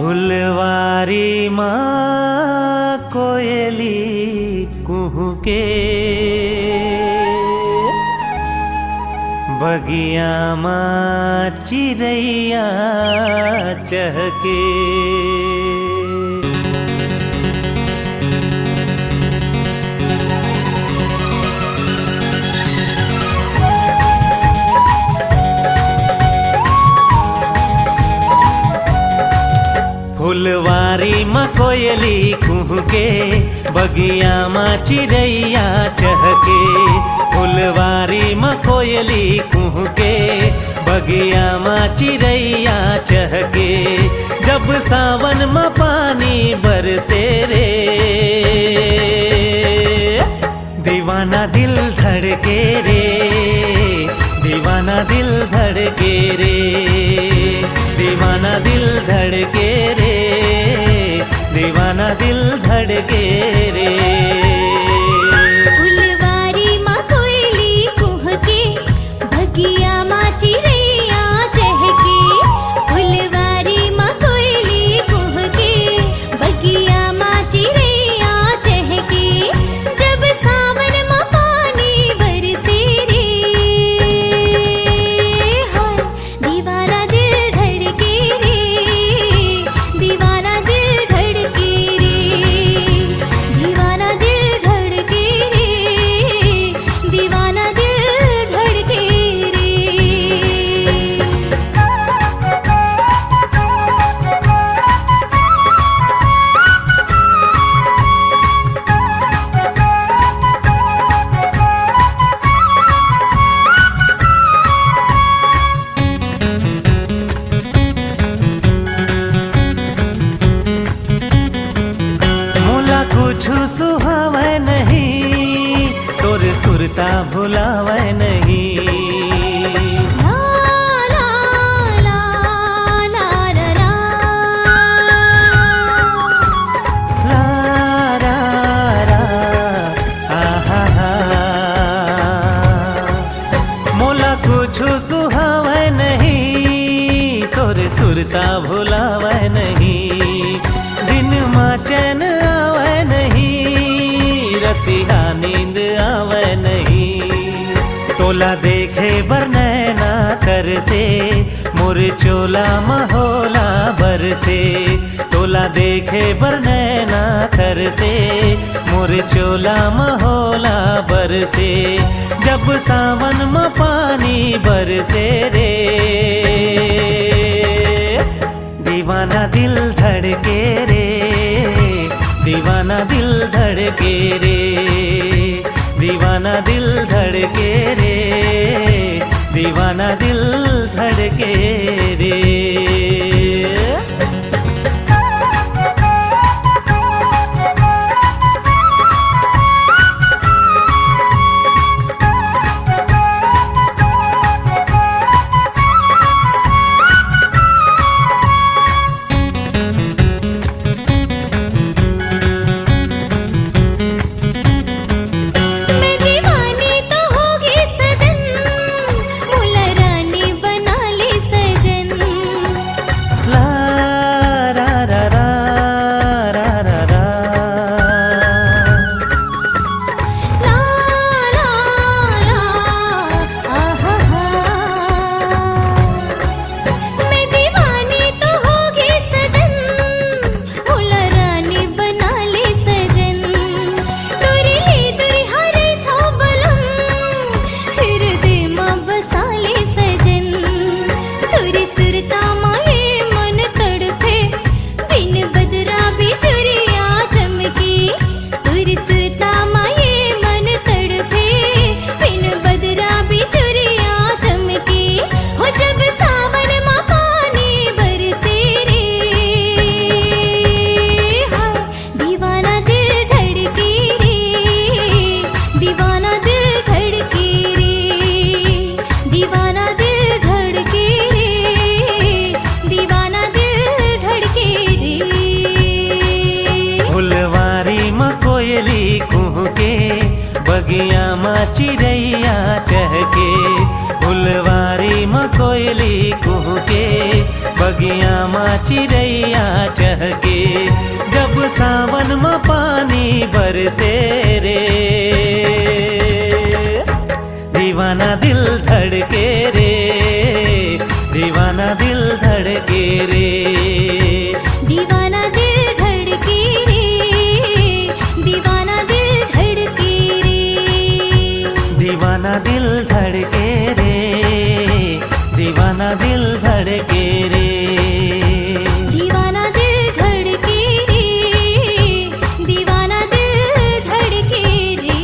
फुलवारी माँ कोयली कुहुके, बगिया माँ चिरैया चहके। फुलवारी माँ कोयली कुहुके, बगिया माँ चिरैया चहके। फुलवारी माँ कोयली कुहुके, बगिया माँ चिरैया चहके। जब सावन माँ पानी बरसे रे, दीवाना दिल धड़के रे, दीवाना दिल धड़के रे, दीवाना दिल धड़के रे, दीवाना दिल धड़के रे। फुलवारी माँ कोयली कुहके, बगिया माँ चिरैया चहके। फुलवारी माँ कोयली कुहके, बगिया माँ चिरैया चहके। जब सावन माँ पानी बरसे रे, हाय दीवाना दिल धड़के रे, दीवाना दिल धड़के रे, दीवाना दिल धड़के रे, दीवाना दिल धड़के रे। मोला कुछु सुहावे नहीं, तोर सुरता भुलावे नहीं। ला ला ला ला ला ला। ला रा रा आहा हा। मोला कुछु सुहावे नहीं, तोर सुरता भुलावे नहीं। दिन माँ चैन आवे नहीं, रतिया नींद आवे नहीं। तोला देखे बर नैना कर से, मोर चोला महोला बर से। तोला देखे बर नैना कर से, मोर चोला महोला बर से। जब सावन में पानी बरसे रे, दीवाना दिल धड़के रे, दीवाना दिल धड़के रे, दीवाना दिल धड़के रे, दीवाना दिल धड़के रे। मैं दीवानी तो होगी सजन, मुला रानी बना ले सजन। चिड़ैया चहके, फुलवारी में कोयली कुहके, बगिया में चिड़ैया चहके, जब सावन में पानी बरसे रे, दीवाना दिल धड़के रे, दीवाना दिल धड़के रे, दीवाना दिल धड़के रे, दीवाना दिल धड़के रे, दीवाना दिल धड़के रे, दीवाना दिल धड़के रे, दीवाना दिल धड़के रे, दीवाना दिल धड़के रे।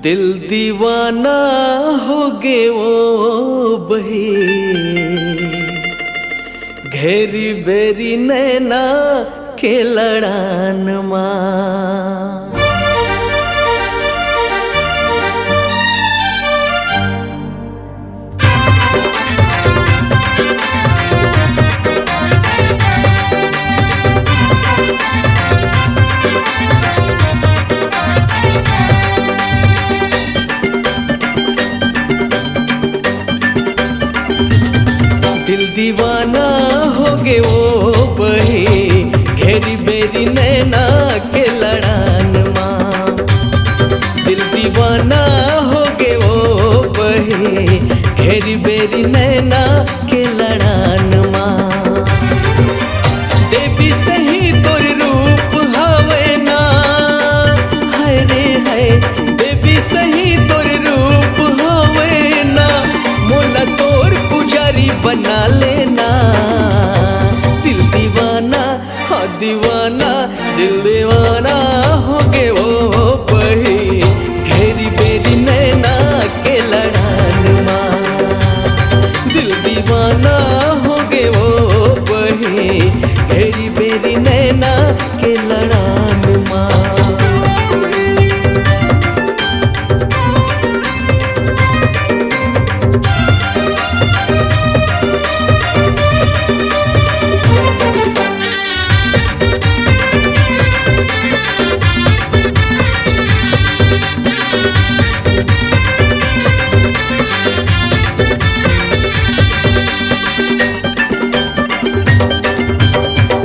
दिल दीवाना हो गे ओ बही, घेरी बेरी नैना के लड़ान माँ। दिल दीवाना हो गे वो बही, घेरी बेरी नैना के लड़ान माँ। दिल दीवाना हो गे वो बही, घेरी बेरी नैना के लड़ान माँ। देवी सही तोर रूप हवे ना, हाय रे हाय, देवी सही तोर रूप हवे ना, मोला तोर पुजारी बना लेना। दिल दीवाना हाँ दीवाना, दिल दीवाना हो गे वो बही, घेरी बेरी नैना के लड़ान माँ। दिल दीवाना हो गे वो बही, घेरी बेरी नैना के लड़ान माँ।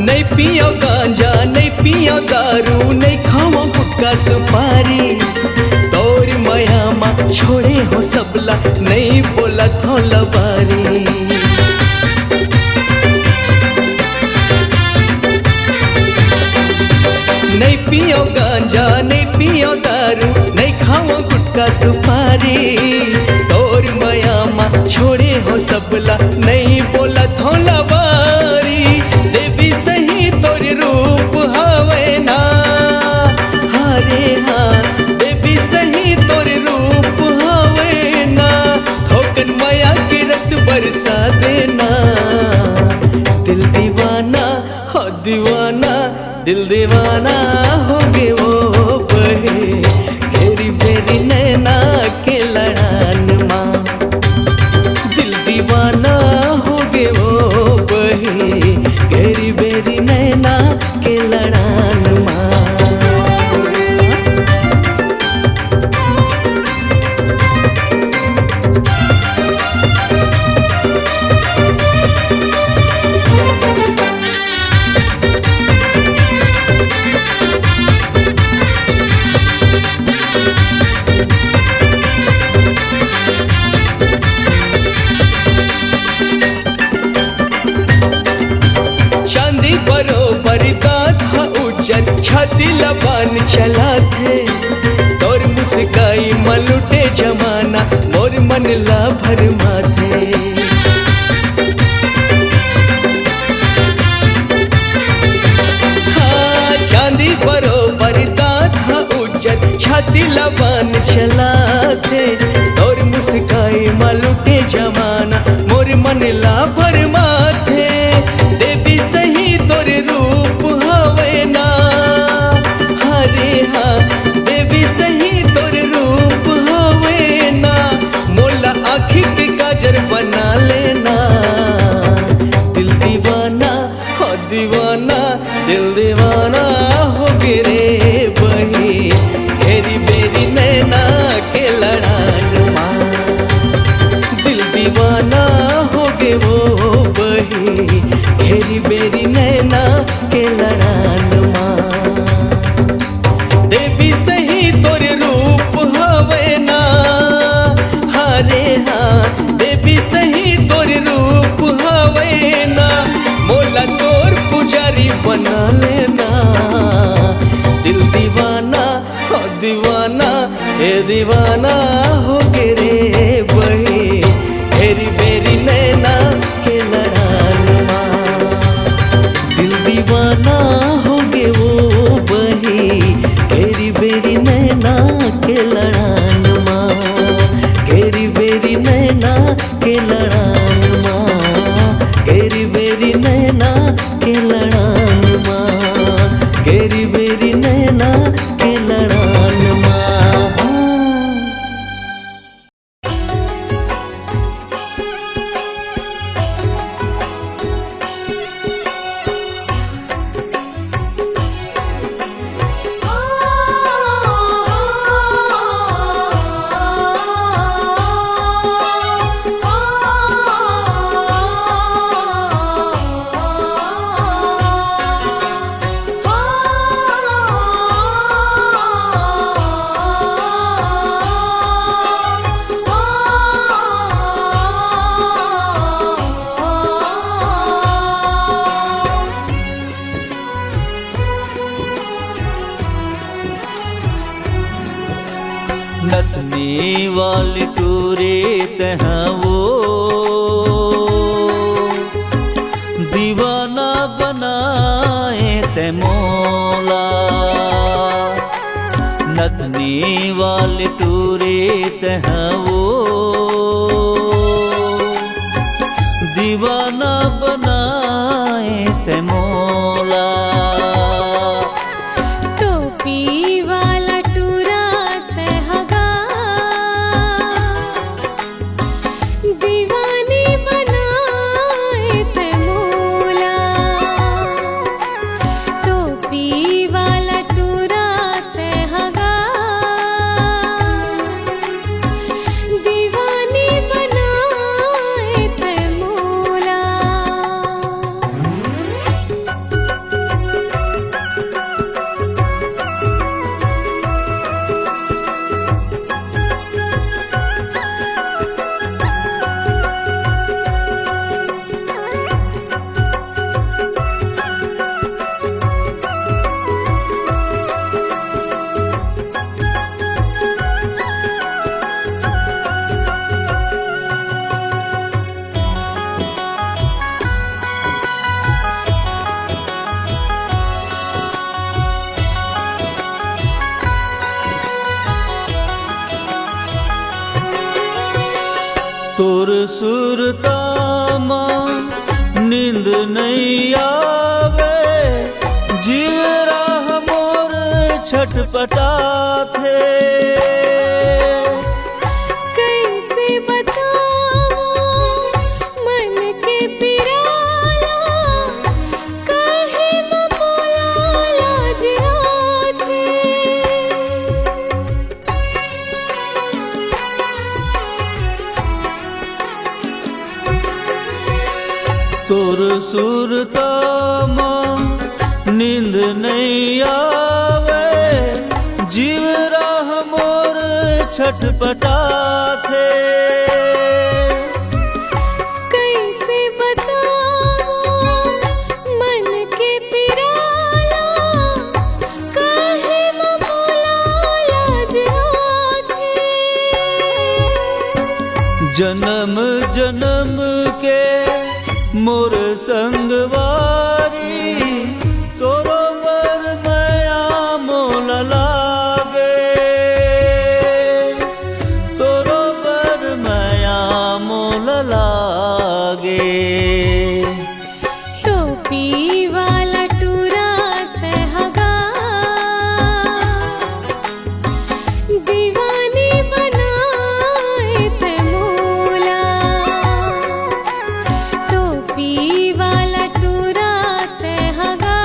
नहीं पियो गांजा नहीं पियो दारू, नहीं खाओ गुटखा सुपारी, तोर माया माँ छोड़े हो सबला, नहीं बोला थो लबारी। नहीं पियो गांजा नहीं पियो दारू, नहीं खाओ गुटखा सुपारी, तोर माया माँ छोड़े हो सबला, नहीं बोला थो लबारी। देवी सही तोर रूप हवे ना, हारे हाँ, देवी सही तोर रूप हवे ना, थोकन माया के रस बरसा देना। दिल दीवाना हो दीवाना, दिल दीवाना हो गे वो बही, घेरी बेरी नैना के लड़ान माँ। दिल दीवाना हो गे वो बही, घेरी बेरी नैना के लड़ान माँ। चांदी बरोबर था उज्जर, छाती लबान चला थे, तोर मुस्काई मलुटे जमाना, मोर मन ला भर माथे। हाँ चांदी बरोबर था उज्जर, छाती लबान चला थे, तोर मुस्काई मलुटे जमाना, मोर मन ला भर माथे। देवी सही तोर रूप हवे ना, हरे हाँ, देवी सही तोर रूप हवे ना, मोला आँखी के काजर बना लेना। दिल दीवाना हो दीवाना, दिल दीवाना हो गे रे बही, घेरी बेरी नैना के लड़ान माँ। दिल दीवाना हो गे वो बही, घेरी बेरी नैना के लड़ान माँ। देवी सही तोर रूप हवे ना, हारे हाँ, देवी सही तोर रूप हवे ना, मोला तोर पुजारी बना लेना। दिल दीवाना हो दीवाना, ए दीवाना हो गे रे बही, घेरी बेरी नैना के लड़ान माँ। दिल दीवाना हो गे वो बही, घेरी बेरी नैना के लड़ान बेरी नैना के लड़ान माँ। नथनी वाली टूरे तहाँ वो दीवाना बनाए ते मौला। नथनी वाली टूरे तहाँ वो दीवाना बनाए ते मौला। तोर सुरतामा नींद नहीं आवे, जीव राह मोर छटपटा थे। कैसे बताऊं मन के पिराला, काहे न बोला लाज आथे। तोर सुरतामा नींद नहीं आवे, जीव राह मोर छटपटा थे। कैसे बताऊं मन के पिराला, काहे न बोला लाज आथे। जन्म जन्म के मोर संगवारी, तोरो बर माया मोल लागे। तोरो बर माया मोल लागे। टोपी वाला टूरा तहगा, दीवानी बनाए ते मोला। टोपी वाला टूरा तहगा,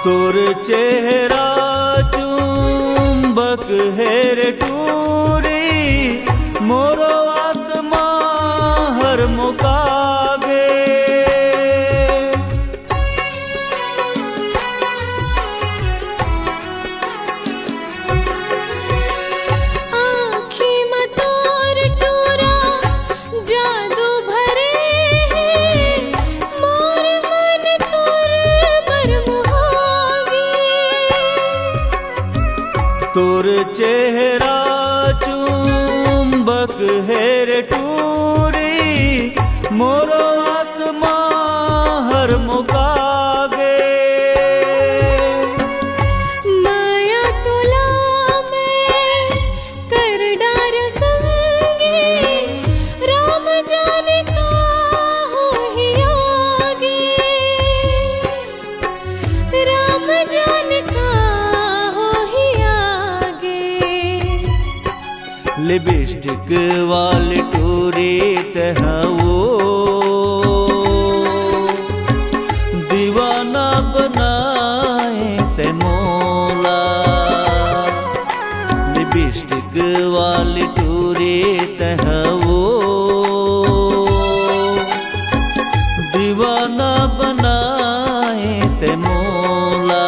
तोर चेहरा चुंबक हेर टूरी मोरो आत्मा हर मुकागे आँखी में तोर टूरा जादू भरे है मोर मन तोर बरमुहागे तोर चेहरा चुंबक हेर टूरी मोरो आत्मा हर मुकागे माया तुला में कर डार संगे राम जाने का हो ही आगे राम जाने का हो ही आगे लिपस्टिक वाली टूरी तह वो दीवाना बनाए ते मोला लिपस्टिक वाली टूरी तह वो दीवाना बनाए ते मोला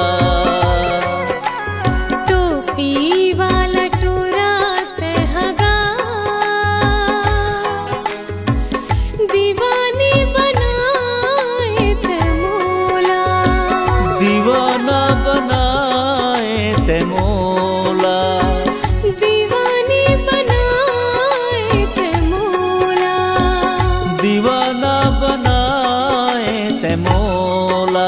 टोपी वाला टूरा तहगा दीवानी बनाए ते मोला दीवाना बनाए ते मोला दीवानी बनाए ते मोला दीवाना बनाए ते मोला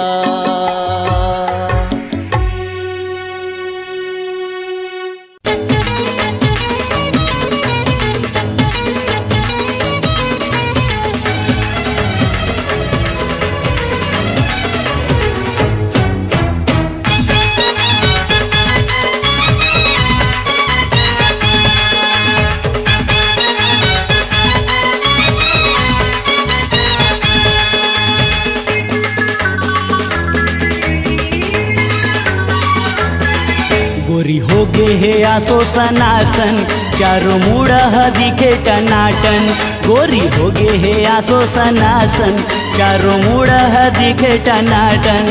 गोरी हो गे हे आसो सनासन चारों मुड़ा दिखे टनाटन गोरी हो गे हे आसो सनासन चारों मुड़ा दिखे टनाटन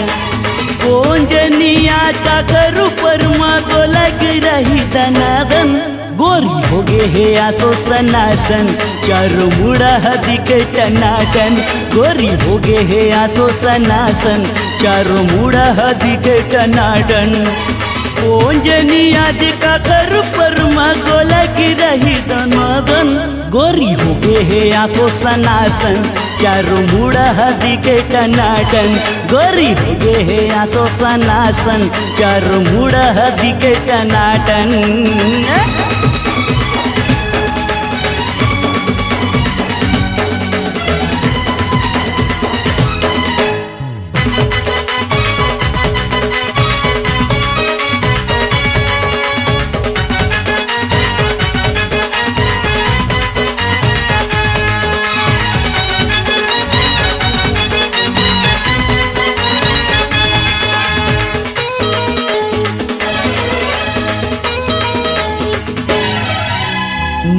कौन जनिया का करू परमा को लग रही दनादन गोरी हो गे हे आसो सनासन चारों मुड़ा दिखे टनाटन गोरी हो गे हे आसो सनासन चारों मुड़ा दिखे टनाटन कौन जनिया का कर परमा को लग रही दनादन गोरी हो गे हे आसो सनासन चारों मुड़ा दिखे टनाटन गोरी हो गे हे आसो सनासन चारों मुड़ा दिखे टनाटन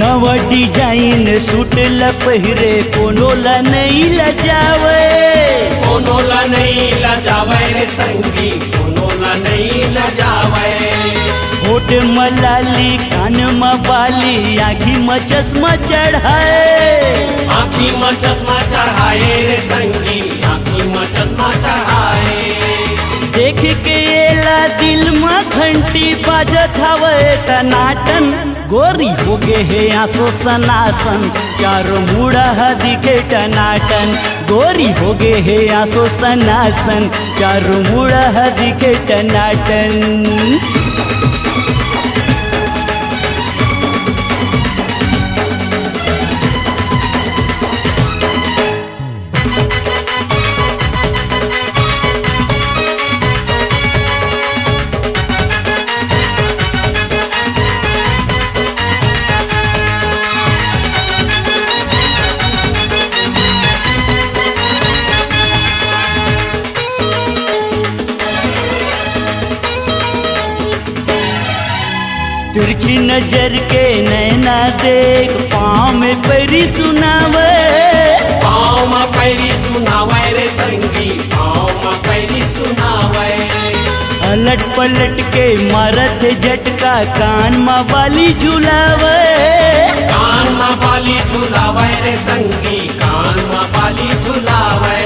नव डिजाइन सूट ल पहिरे कोनो ला नहीं लजावे कोनो ला नहीं लजावे रे संगी कोनो ला नहीं लजावे होठ मलाली कान में बाली आँखी में चश्मा चढ़ाए आँखी में चश्मा चढ़ाए रे संगी आँखी में चश्मा चढ़ाए देख के एला दिल में घंटी बाजत हवे टनाटन गोरी हो गे हे आसो सनासन चारों मुड़ा दिखे टनाटन गोरी हो गे हे आसो सनासन चारों मुड़ा दिखे टनाटन तिरछी नजर के नैना देख पाँव में पैरी सुनावे, पाँव में पैरी सुनावे रे संगी, पाँव में पैरी सुनावे। अलट पलट के मारत झटका कान में बाली झुलावे, कान में बाली झुलावे रे संगी, कान में बाली झुलावे।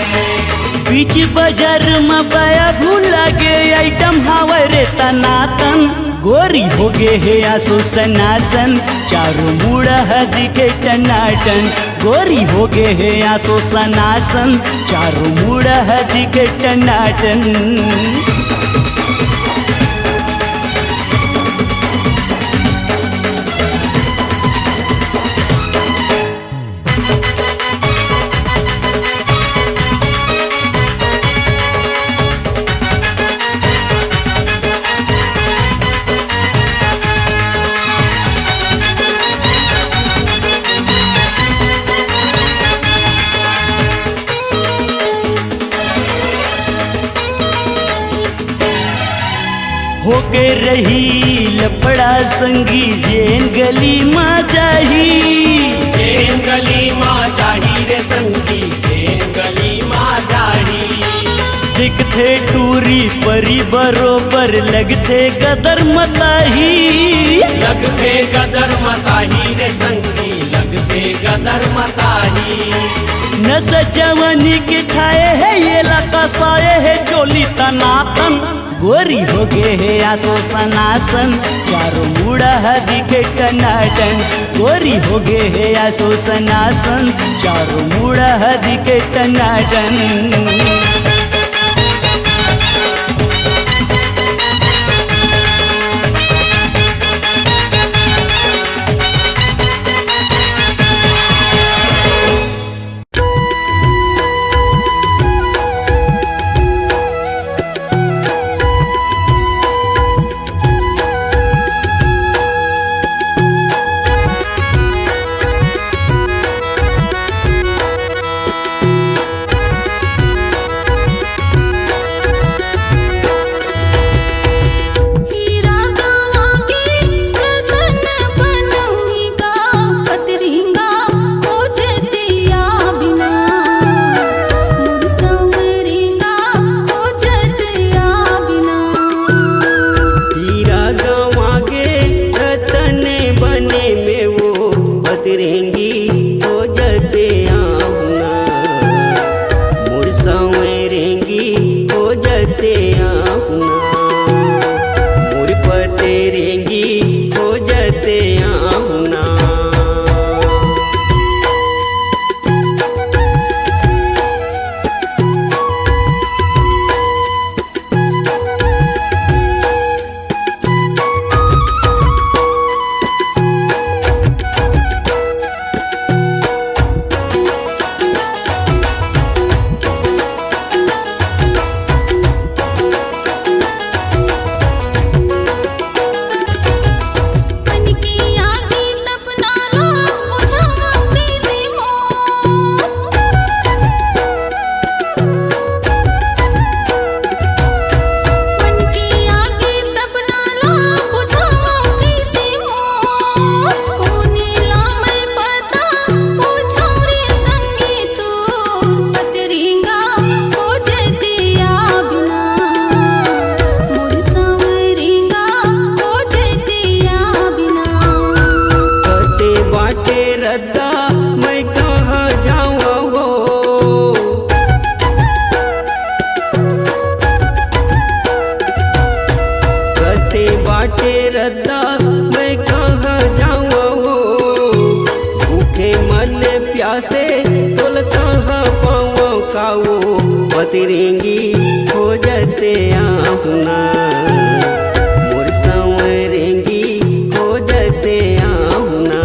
बीच बाजार में बाया भूला गे आइटम हावे रे तनातन, गोरी हो गे हे आसो सनासन, चारों मुड़ा दिखे टनाटन, गोरी हो गे हे आसो सनासन, चारों मुड़ा दिखे टनाटन। होके रही लपड़ा संगी जेन गली माँ जाही, जेन गली माँ जाही रे संगी, जेन गली माँ जाही। दिखते टूरी परी बरोबर लगते गदर मताही, लगते गदर मताही रे संगी, लगते गदर मताही। नस जवानी के छाए है ये लका साए है चोली तनातन, गोरी हो गे हे आसो सनासन, चारों मुड़ा दिखे टनाटन, गोरी हो गे हे आसो सनासन, चारों मुड़ा दिखे टनाटन। तिरंगी हो जते आहुना मोर संवरेंगी हो जते आहुना।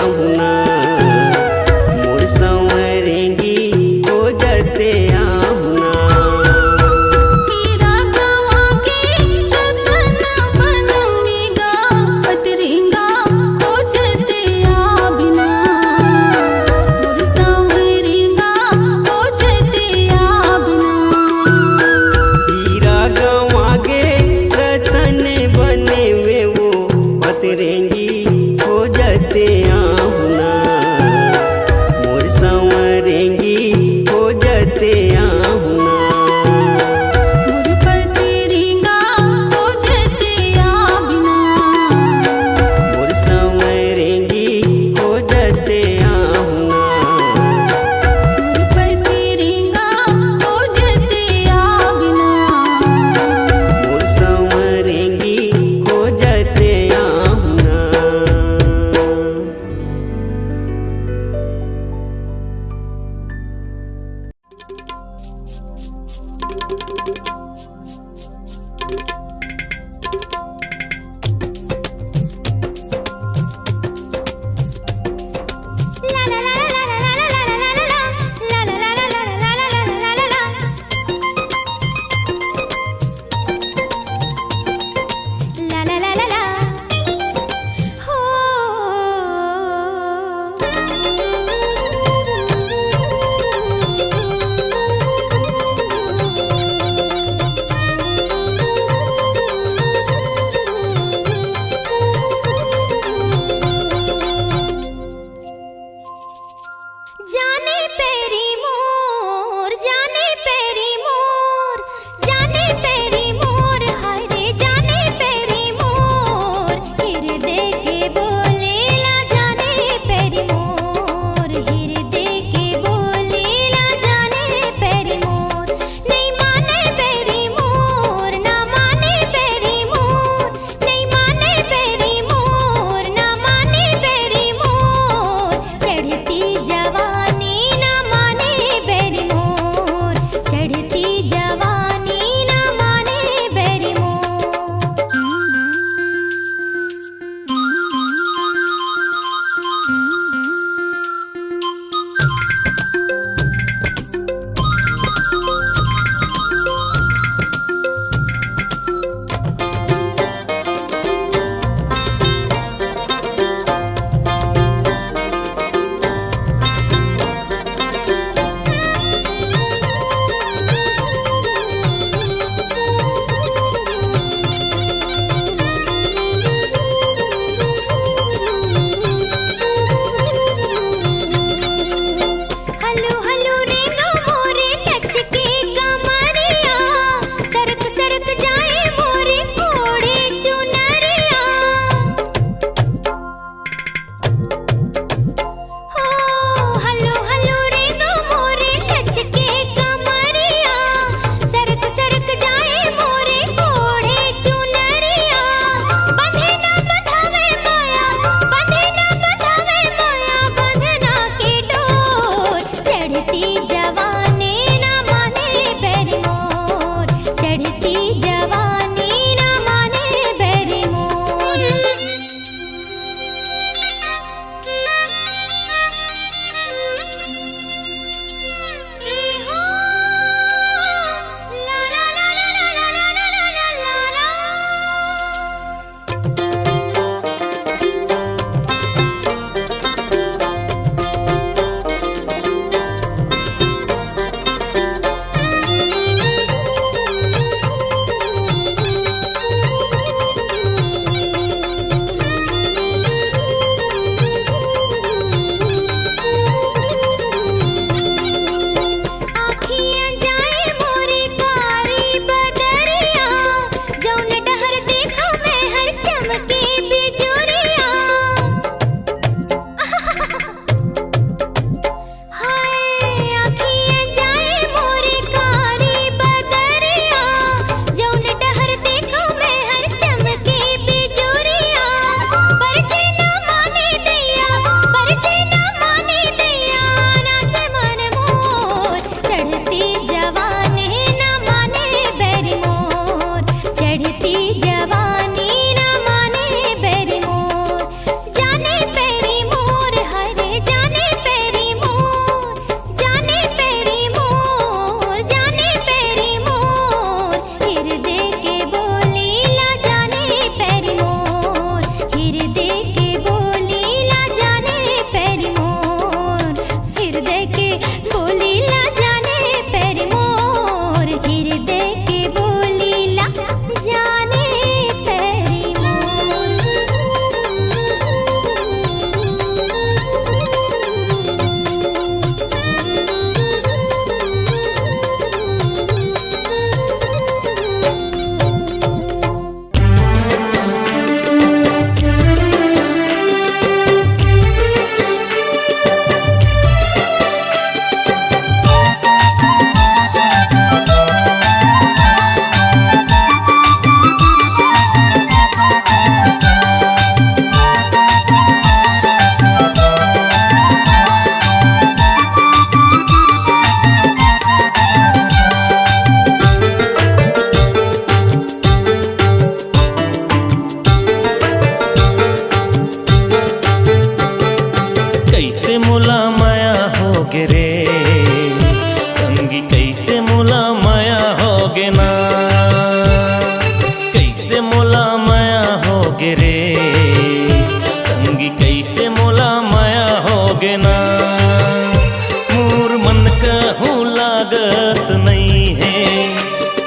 आहुना मोर संवरेंगी खोजते आहुना हीरा गवा के रतन बनूंगी गा पतरिंगा खोजते आबिना मोर संवरेंगा खोजते आबिना हीरा गवागे रतन बने वे वो पतरेंगी खोजते आहुना कैसे मोला माया होगे रे संगी, कैसे मोला माया होगे ना, कैसे मोला माया होगे रे संगी, कैसे मोला माया होगे ना। मोर मन कहूँ लागत नहीं है,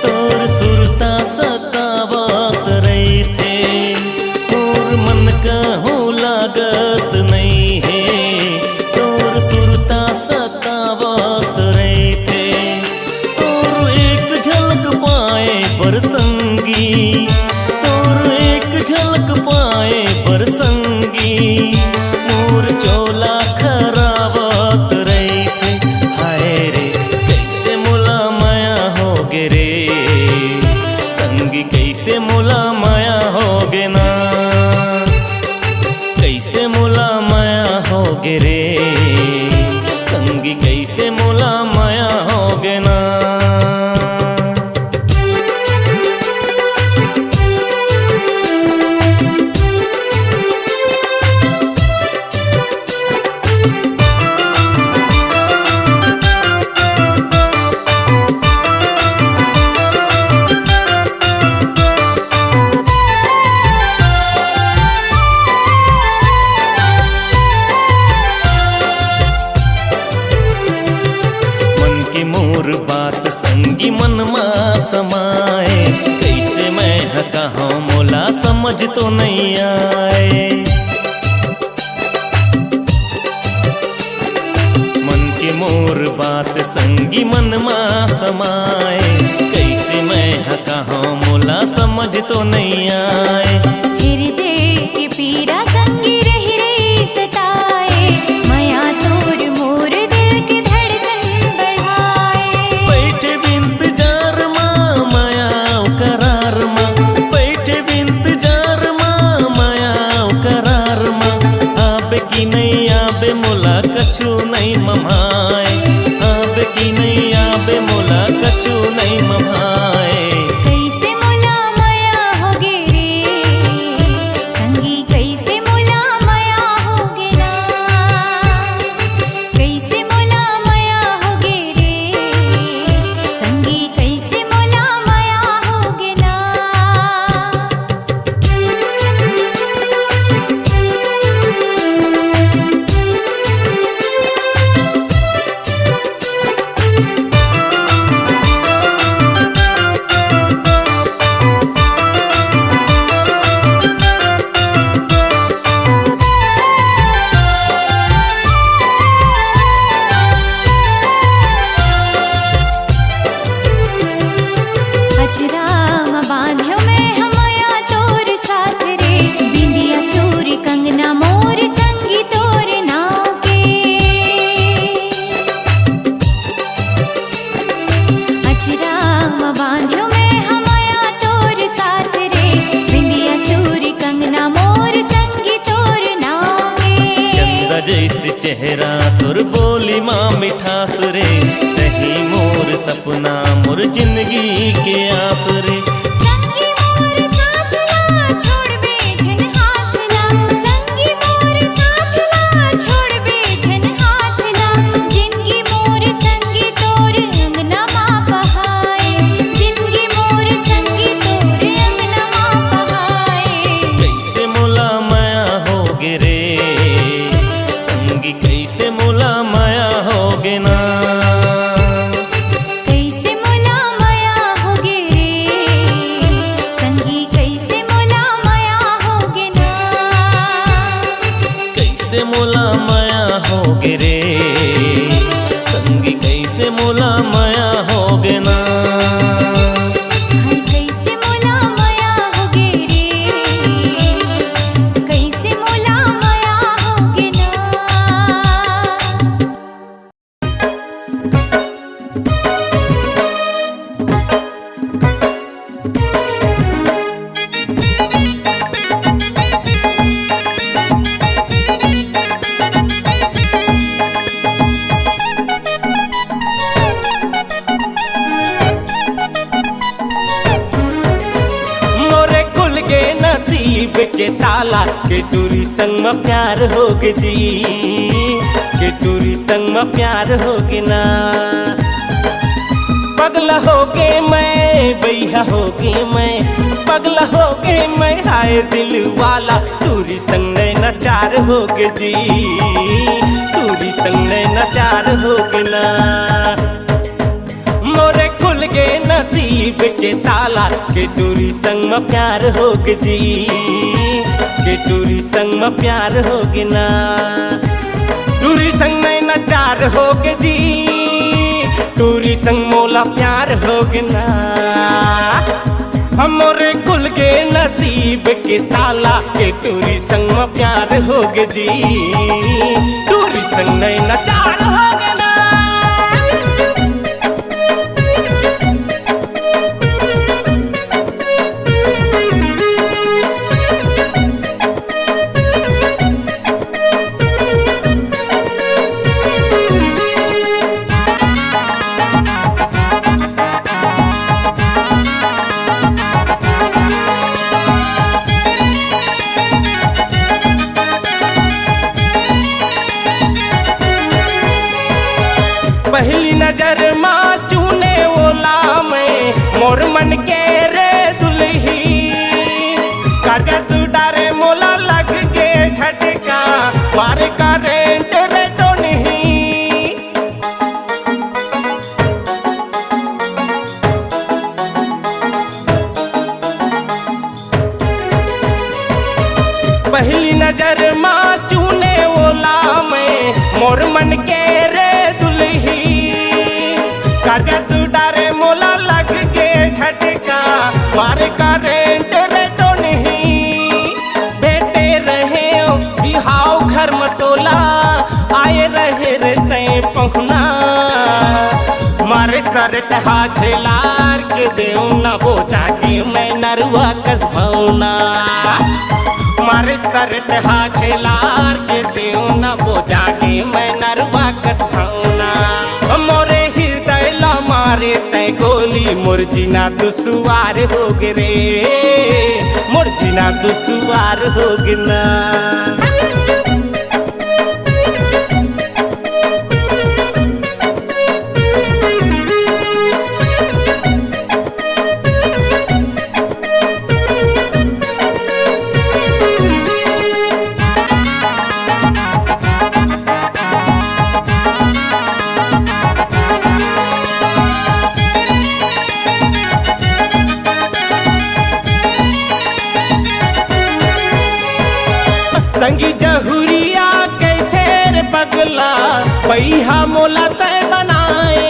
तोर सुरता सतावत रही थे। मोर मन कहूँ लागत नहीं है, तोर सुरता सतावत रही थे। तोर एक झलक पाए पर संगी, तोर एक झलक पाए पर संगी, मोर चोला खरावत रही थे। हाय रे कैसे मोला माया होगे रे संगी, कैसे मोला माया होगे ना, कैसे मोला माया होगे रे संगी, कैसे मोला माया होगे ना। मोर बात संगी मन मा समाए, कैसे मैं कहाँ मोला समझ तो नहीं आए। मन के मोर बात संगी मन मा समाए, कैसे मैं कहाँ मोला समझ तो नहीं आए। हृदय के पीरा संगी रही रही सताए, माया तोर मोर दिल के धड़कन बढ़ाए। बैठे बिंत जार माँ माया करार माँ, बैठे बिंत जार माँ माया करार माँ। आबे की नहीं आबे मोला कछु नहीं ममाए, आबे की नहीं आबे मोला कछु नहीं ममाए। कैसे मोला माया होगे रे संगी, कैसे मोला माया होगे ना, कैसे मोला माया होगे रे संगी, कैसे मोला माया होगे ना। अचराम बांध्यो में हमया तोर साथ रे, बिंदिया चूरी कंगना मोर संगी तोर नाव के। अचराम बांध्यो में हमया तोर साथ रे, बिंदिया चूरी कंगना मोर संगी तोर नाव के। चंदा जैसे चेहरा तोर बोली माँ मिठास रे, नहीं मोर सपना मोर जिंदगी के आस रे। संगी मोर साथ ला छोड़ बेझन हाथ ला, संगी मोर साथ ला छोड़ बेझन हाथ ला। जिंदगी मोर संगी तोर अंगना माँ बहाए, जिंदगी मोर संगी तोर अंगना माँ बहाए। कैसे मोला माया होगे रे संगी, कैसे मोला माया होगे ना, कैसे मोला माया होगे रे संगी, कैसे मोला माया होगे ना। कैसे मोला माया होगे रे संगी, कैसे मोला माया होगे ना। हाय कैसे मोला माया होगे रे, कैसे मोला माया होगे ना। नसीब के ताला के टूरी संग में प्यार हो गई जी। टूरी संग में प्यार होगे ना। पगला होगे मैं बैया होगे मैं, पगला होगे मैं हाय दिल वाला, टूरी संग नचार होगे जी, टूरी संग नचार होगे ना। मोरे खुल गए नसीब के ताला, के टूरी संग में प्यार होगे जी, के टूरी संग में प्यार होगे ना। टूरी संग नचार होगे जी, टूरी संग मोला प्यार होगे ना। हमरे खुल के नसीब के ताला, के टूरी संग में प्यार होगे जी, टूरी संग नचार होगे ना। पहली नजर माँ चूने ओला में, मोर मन के रे दुल्ही, काजत डारे मोला लग के झटका, मारे का रेंट रे टोनही। पहली नजर माँ चूने ओला में, मोर मन के रे काजत डारे मोला लग के झटका, मारे का रेंट रे टोनही। बेटे रहे बिहाव घर मतोला, आए रहे रे तय पहुना, मारे सर टहा झेलार के देव न हो जाके मैं नरुआ कस भौना, मारे सर टहा झेलार के देव न हो जाके मैं नरुआ कस भौना। मोरे मारे तय गोली, मोर जीना दुसवार होगे रे, मोर जीना दुसवार होगे ना। संगी जहुरिया कैथे रे पगला, पैहा मोला तय बनाए,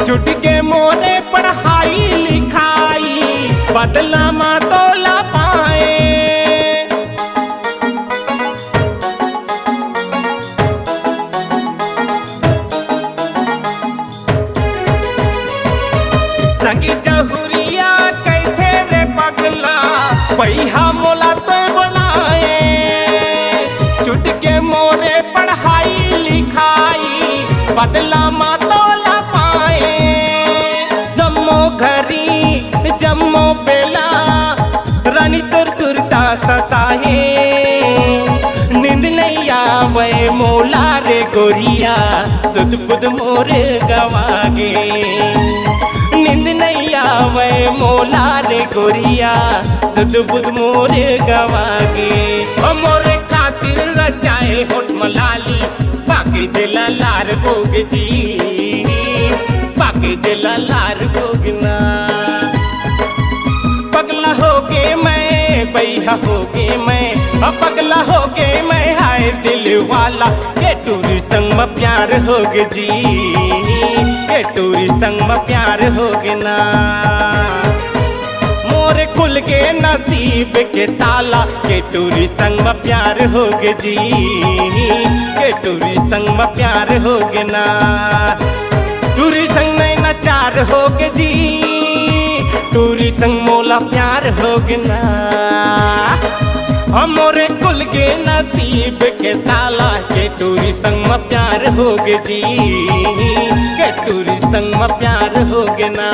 छुट के मोरे पढ़ाई लिखाई, बदला मा तोला पाए। संगी जहुरिया कैथे रे पगला, पैहा मोला तय बनाए, छुट के मोरे पढ़ाई लिखाई, बदला मा तोला पाए। जम्मो घरी जम्मो बेला, रानी तोर सुरता सताहे, नींद नहीं आवे मोला रे गोरिया, सुध बुध मोरे गवागे। नींद नहीं आवे मोला रे गोरिया, सुध बुध मोरे गवागे। मोरे खातिर रचाए होठ मलाली, पाके जिला लार भोग जी, पाके जिला लार भोगना। पगला होगे मैं बैया होगे मैं, पगला होगे मैं हाय दिल वाला, के टूरी संग में प्यार होगे जी, के टूरी संग में प्यार होगे ना। मोरे खुल के नसीब के ताला, के टूरी संग में प्यार होगे जी, के टूरी संग में प्यार होगे ना। टूरी संग नहीं नचार होगे जी, टूरी संग मोला प्यार होगे ना। हमरे कुल के नसीब के ताला, के टूरी संग में प्यार होगे जी, के टूरी संग में प्यार होगे ना।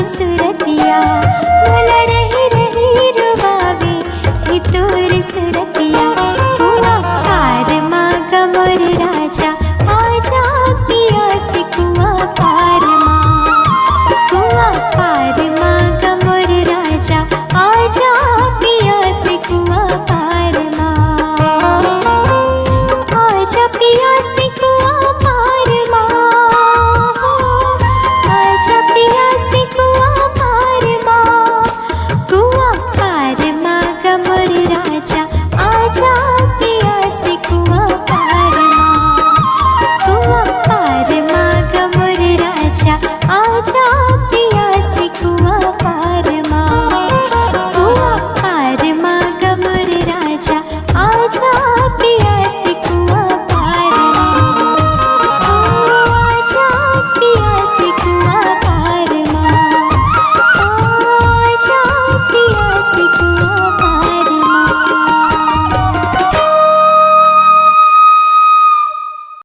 सुरतिया मोला रही रही रुबावे हे तोर सुरतिया